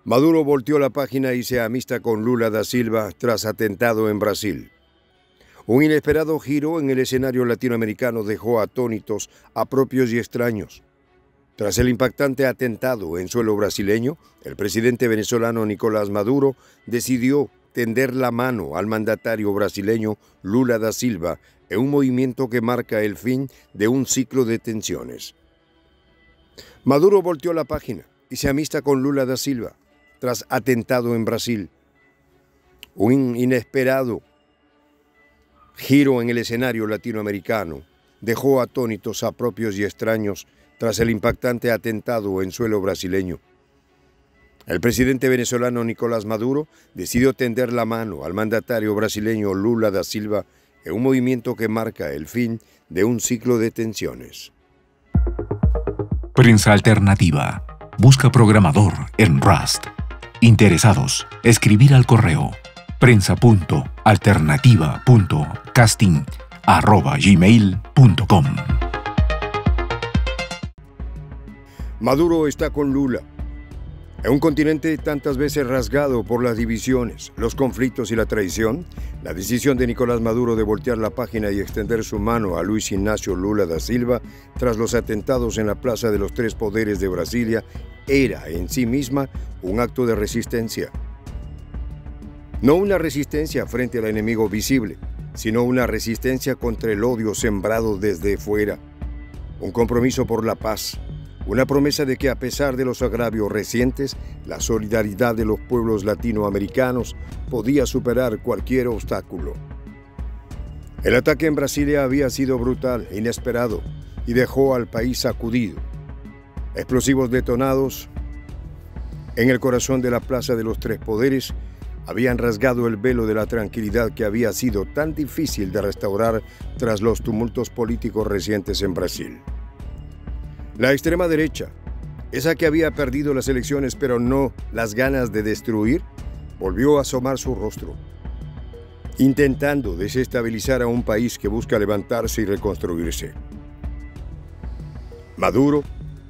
Maduro volteó la página y se amista con Lula da Silva tras atentado en Brasil. Un inesperado giro en el escenario latinoamericano dejó atónitos a propios y extraños. Tras el impactante atentado en suelo brasileño, el presidente venezolano Nicolás Maduro decidió tender la mano al mandatario brasileño Lula da Silva en un movimiento que marca el fin de un ciclo de tensiones. Maduro volteó la página y se amista con Lula da Silva tras atentado en Brasil. Un inesperado giro en el escenario latinoamericano dejó atónitos a propios y extraños tras el impactante atentado en suelo brasileño. El presidente venezolano Nicolás Maduro decidió tender la mano al mandatario brasileño Lula da Silva en un movimiento que marca el fin de un ciclo de tensiones. Prensa Alternativa. Busca programador en Rust. Interesados, escribir al correo prensa.alternativa.casting@gmail.com. Maduro está con Lula. En un continente tantas veces rasgado por las divisiones, los conflictos y la traición, la decisión de Nicolás Maduro de voltear la página y extender su mano a Luis Ignacio Lula da Silva tras los atentados en la Plaza de los Tres Poderes de Brasilia era en sí misma un acto de resistencia. No una resistencia frente al enemigo visible, sino una resistencia contra el odio sembrado desde fuera. Un compromiso por la paz. Una promesa de que a pesar de los agravios recientes, la solidaridad de los pueblos latinoamericanos podía superar cualquier obstáculo. El ataque en Brasilia había sido brutal, inesperado, y dejó al país sacudido. Explosivos detonados en el corazón de la Plaza de los Tres Poderes habían rasgado el velo de la tranquilidad que había sido tan difícil de restaurar tras los tumultos políticos recientes en Brasil. La extrema derecha, esa que había perdido las elecciones pero no las ganas de destruir, volvió a asomar su rostro, intentando desestabilizar a un país que busca levantarse y reconstruirse. Maduro,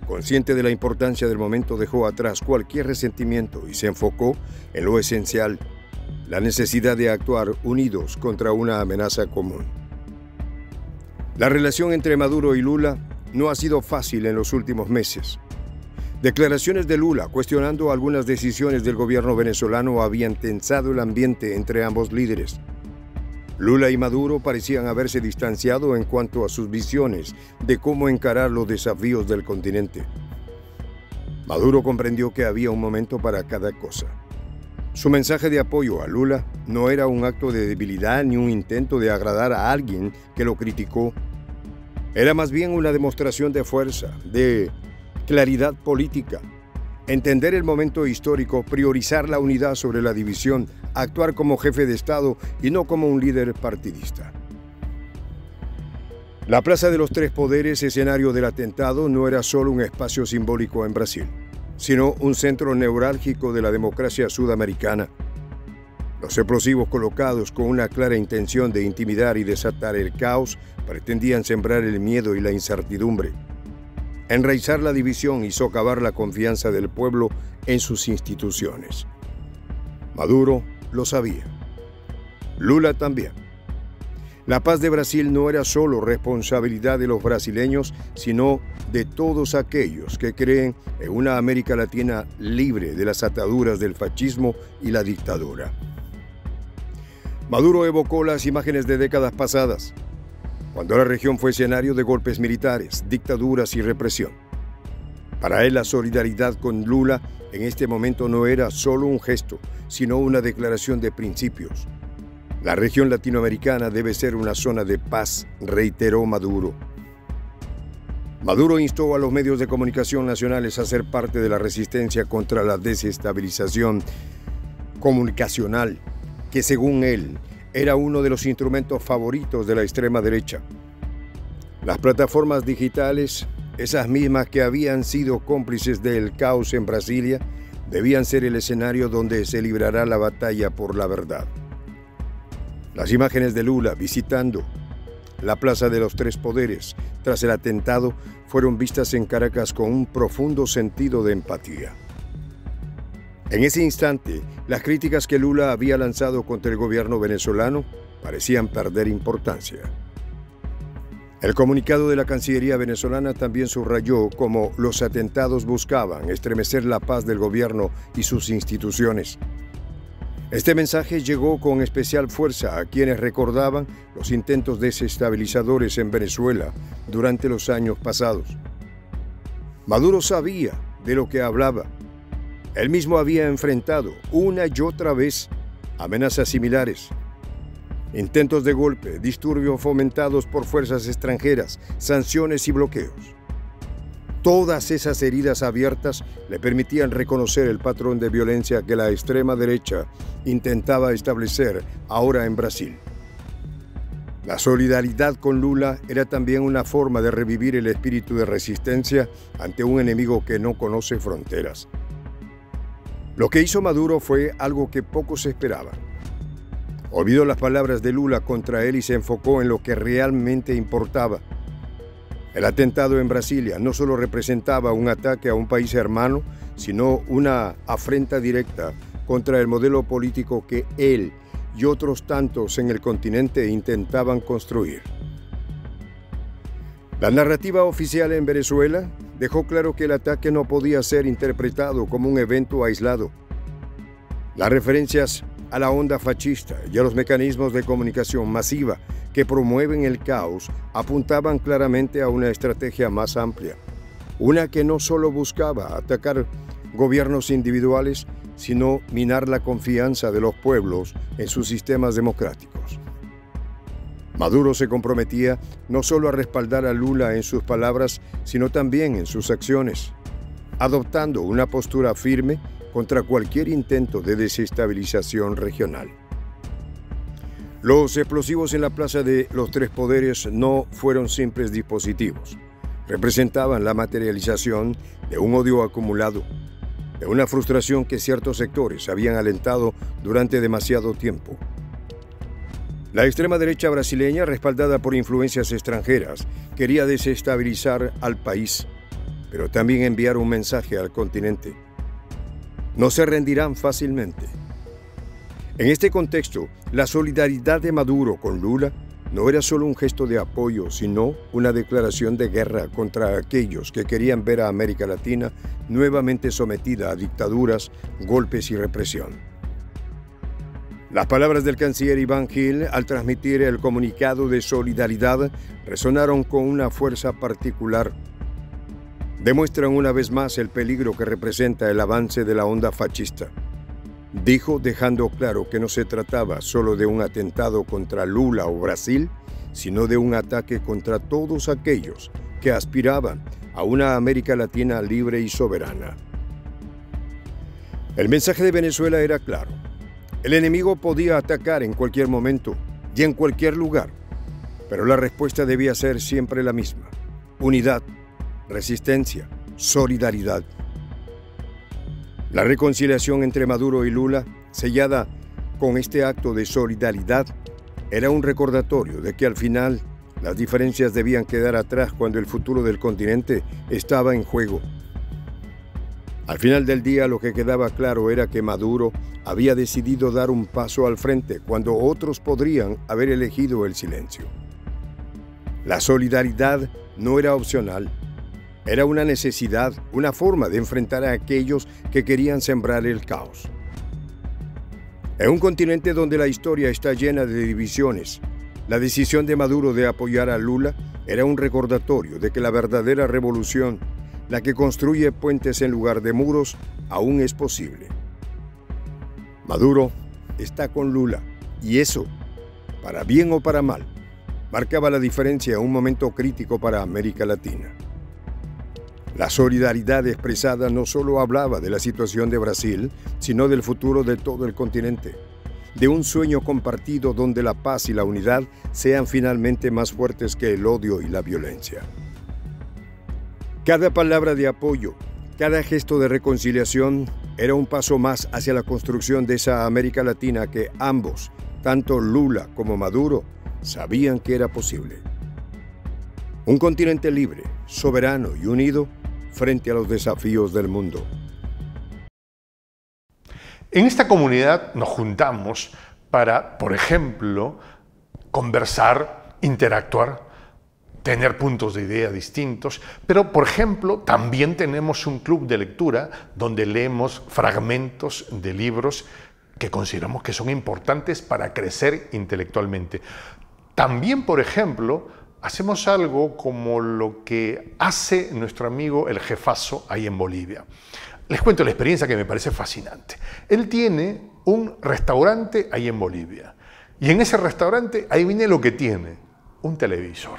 consciente de la importancia del momento, dejó atrás cualquier resentimiento y se enfocó en lo esencial, la necesidad de actuar unidos contra una amenaza común. La relación entre Maduro y Lula no ha sido fácil en los últimos meses. Declaraciones de Lula cuestionando algunas decisiones del gobierno venezolano habían tensado el ambiente entre ambos líderes. Lula y Maduro parecían haberse distanciado en cuanto a sus visiones de cómo encarar los desafíos del continente. Maduro comprendió que había un momento para cada cosa. Su mensaje de apoyo a Lula no era un acto de debilidad ni un intento de agradar a alguien que lo criticó. Era más bien una demostración de fuerza, de claridad política, entender el momento histórico, priorizar la unidad sobre la división, actuar como jefe de Estado y no como un líder partidista. La Plaza de los Tres Poderes, escenario del atentado, no era solo un espacio simbólico en Brasil, sino un centro neurálgico de la democracia sudamericana. Los explosivos colocados con una clara intención de intimidar y desatar el caos pretendían sembrar el miedo y la incertidumbre, enraizar la división y socavar la confianza del pueblo en sus instituciones. Maduro lo sabía. Lula también. La paz de Brasil no era solo responsabilidad de los brasileños, sino de todos aquellos que creen en una América Latina libre de las ataduras del fascismo y la dictadura. Maduro evocó las imágenes de décadas pasadas, cuando la región fue escenario de golpes militares, dictaduras y represión. Para él, la solidaridad con Lula en este momento no era solo un gesto, sino una declaración de principios. La región latinoamericana debe ser una zona de paz, reiteró Maduro. Maduro instó a los medios de comunicación nacionales a ser parte de la resistencia contra la desestabilización comunicacional, que según él era uno de los instrumentos favoritos de la extrema derecha. Las plataformas digitales, esas mismas que habían sido cómplices del caos en Brasilia, debían ser el escenario donde se librará la batalla por la verdad. Las imágenes de Lula visitando la Plaza de los Tres Poderes tras el atentado fueron vistas en Caracas con un profundo sentido de empatía. En ese instante, las críticas que Lula había lanzado contra el gobierno venezolano parecían perder importancia. El comunicado de la Cancillería venezolana también subrayó cómo los atentados buscaban estremecer la paz del gobierno y sus instituciones. Este mensaje llegó con especial fuerza a quienes recordaban los intentos desestabilizadores en Venezuela durante los años pasados. Maduro sabía de lo que hablaba. Él mismo había enfrentado una y otra vez amenazas similares. Intentos de golpe, disturbios fomentados por fuerzas extranjeras, sanciones y bloqueos. Todas esas heridas abiertas le permitían reconocer el patrón de violencia que la extrema derecha intentaba establecer ahora en Brasil. La solidaridad con Lula era también una forma de revivir el espíritu de resistencia ante un enemigo que no conoce fronteras. Lo que hizo Maduro fue algo que pocos esperaban. Olvidó las palabras de Lula contra él y se enfocó en lo que realmente importaba. El atentado en Brasilia no solo representaba un ataque a un país hermano, sino una afrenta directa contra el modelo político que él y otros tantos en el continente intentaban construir. La narrativa oficial en Venezuela dejó claro que el ataque no podía ser interpretado como un evento aislado. Las referencias a la onda fascista y a los mecanismos de comunicación masiva que promueven el caos apuntaban claramente a una estrategia más amplia, una que no solo buscaba atacar gobiernos individuales, sino minar la confianza de los pueblos en sus sistemas democráticos. Maduro se comprometía no solo a respaldar a Lula en sus palabras, sino también en sus acciones, adoptando una postura firme contra cualquier intento de desestabilización regional. Los explosivos en la Plaza de los Tres Poderes no fueron simples dispositivos. Representaban la materialización de un odio acumulado, de una frustración que ciertos sectores habían alentado durante demasiado tiempo. La extrema derecha brasileña, respaldada por influencias extranjeras, quería desestabilizar al país, pero también enviar un mensaje al continente. No se rendirán fácilmente. En este contexto, la solidaridad de Maduro con Lula no era solo un gesto de apoyo, sino una declaración de guerra contra aquellos que querían ver a América Latina nuevamente sometida a dictaduras, golpes y represión. Las palabras del canciller Iván Gil, al transmitir el comunicado de solidaridad, resonaron con una fuerza particular. Demuestran una vez más el peligro que representa el avance de la onda fascista. Dijo, dejando claro que no se trataba solo de un atentado contra Lula o Brasil, sino de un ataque contra todos aquellos que aspiraban a una América Latina libre y soberana. El mensaje de Venezuela era claro. El enemigo podía atacar en cualquier momento y en cualquier lugar, pero la respuesta debía ser siempre la misma: unidad, resistencia, solidaridad. La reconciliación entre Maduro y Lula, sellada con este acto de solidaridad, era un recordatorio de que al final las diferencias debían quedar atrás cuando el futuro del continente estaba en juego. Al final del día, lo que quedaba claro era que Maduro había decidido dar un paso al frente cuando otros podrían haber elegido el silencio. La solidaridad no era opcional. Era una necesidad, una forma de enfrentar a aquellos que querían sembrar el caos. En un continente donde la historia está llena de divisiones, la decisión de Maduro de apoyar a Lula era un recordatorio de que la verdadera revolución, la que construye puentes en lugar de muros, aún es posible. Maduro está con Lula, y eso, para bien o para mal, marcaba la diferencia en un momento crítico para América Latina. La solidaridad expresada no solo hablaba de la situación de Brasil, sino del futuro de todo el continente, de un sueño compartido donde la paz y la unidad sean finalmente más fuertes que el odio y la violencia. Cada palabra de apoyo, cada gesto de reconciliación era un paso más hacia la construcción de esa América Latina que ambos, tanto Lula como Maduro, sabían que era posible. Un continente libre, soberano y unido frente a los desafíos del mundo. En esta comunidad nos juntamos para, por ejemplo, conversar, interactuar, tener puntos de idea distintos, pero, por ejemplo, también tenemos un club de lectura donde leemos fragmentos de libros que consideramos que son importantes para crecer intelectualmente. También, por ejemplo, hacemos algo como lo que hace nuestro amigo el jefazo ahí en Bolivia. Les cuento la experiencia que me parece fascinante. Él tiene un restaurante ahí en Bolivia y en ese restaurante, adivine lo que tiene, un televisor.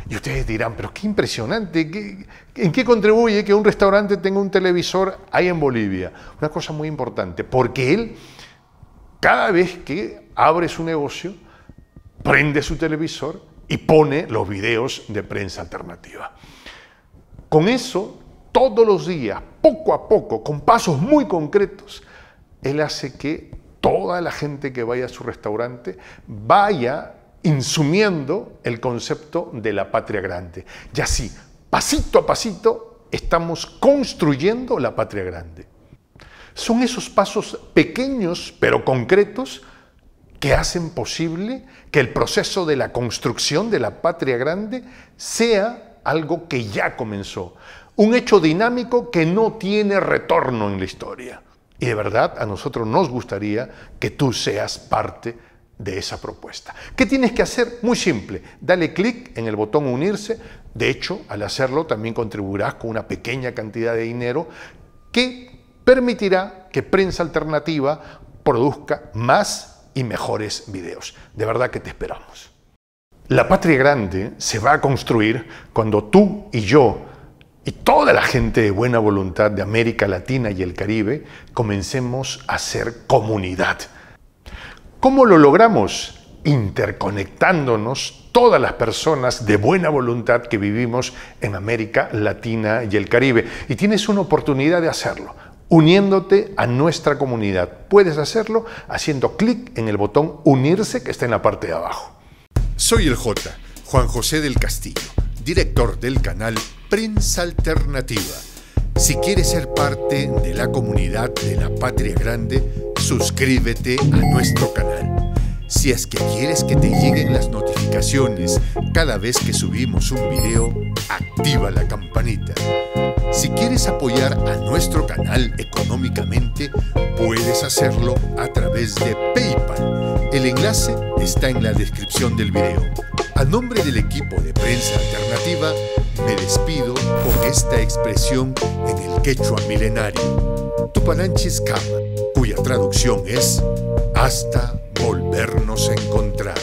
Y ustedes dirán, pero qué impresionante, ¿en qué contribuye que un restaurante tenga un televisor ahí en Bolivia? Una cosa muy importante, porque él, cada vez que abre su negocio, prende su televisor y pone los videos de Prensa Alternativa. Con eso, todos los días, poco a poco, con pasos muy concretos, él hace que toda la gente que vaya a su restaurante vaya insumiendo el concepto de la patria grande. Y así, pasito a pasito, estamos construyendo la patria grande. Son esos pasos pequeños pero concretos que hacen posible que el proceso de la construcción de la patria grande sea algo que ya comenzó. Un hecho dinámico que no tiene retorno en la historia. Y de verdad a nosotros nos gustaría que tú seas parte de esa propuesta. ¿Qué tienes que hacer? Muy simple. Dale clic en el botón unirse. De hecho, al hacerlo también contribuirás con una pequeña cantidad de dinero que permitirá que Prensa Alternativa produzca más y mejores videos. De verdad que te esperamos. La patria grande se va a construir cuando tú y yo y toda la gente de buena voluntad de América Latina y el Caribe comencemos a ser comunidad. ¿Cómo lo logramos? Interconectándonos todas las personas de buena voluntad que vivimos en América Latina y el Caribe. Y tienes una oportunidad de hacerlo, uniéndote a nuestra comunidad. Puedes hacerlo haciendo clic en el botón unirse que está en la parte de abajo. Soy el J, Juan José del Castillo, director del canal Prensa Alternativa. Si quieres ser parte de la comunidad de la Patria Grande, suscríbete a nuestro canal. Si es que quieres que te lleguen las notificaciones cada vez que subimos un video, activa la campanita. Si quieres apoyar a nuestro canal económicamente, puedes hacerlo a través de PayPal. El enlace está en la descripción del video. A nombre del equipo de Prensa Alternativa, me despido con esta expresión en el quechua milenario, Tupananchis Kama, cuya traducción es hasta volvernos a encontrar.